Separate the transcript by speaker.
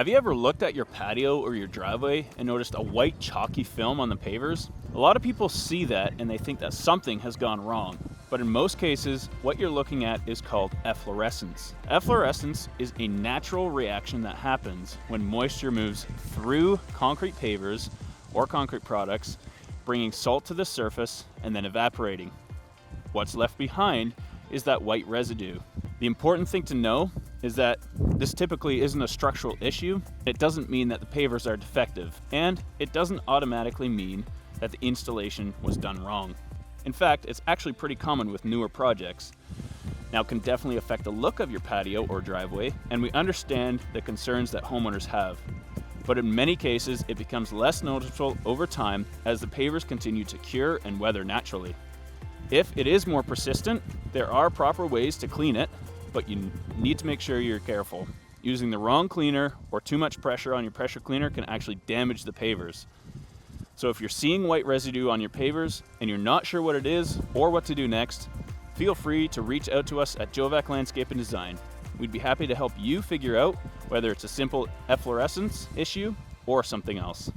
Speaker 1: Have you ever looked at your patio or your driveway and noticed a white chalky film on the pavers? A lot of people see that and they think that something has gone wrong. But in most cases, what you're looking at is called efflorescence. Efflorescence is a natural reaction that happens when moisture moves through concrete pavers or concrete products, bringing salt to the surface and then evaporating. What's left behind is that white residue. The important thing to know is that this typically isn't a structural issue. It doesn't mean that the pavers are defective, and it doesn't automatically mean that the installation was done wrong. In fact, it's actually pretty common with newer projects. Now, it can definitely affect the look of your patio or driveway, and we understand the concerns that homeowners have. But in many cases, it becomes less noticeable over time as the pavers continue to cure and weather naturally. If it is more persistent, there are proper ways to clean it, but you need to make sure you're careful. Using the wrong cleaner or too much pressure on your pressure cleaner can actually damage the pavers. So if you're seeing white residue on your pavers and you're not sure what it is or what to do next, feel free to reach out to us at Jovac Landscape and Design. We'd be happy to help you figure out whether it's a simple efflorescence issue or something else.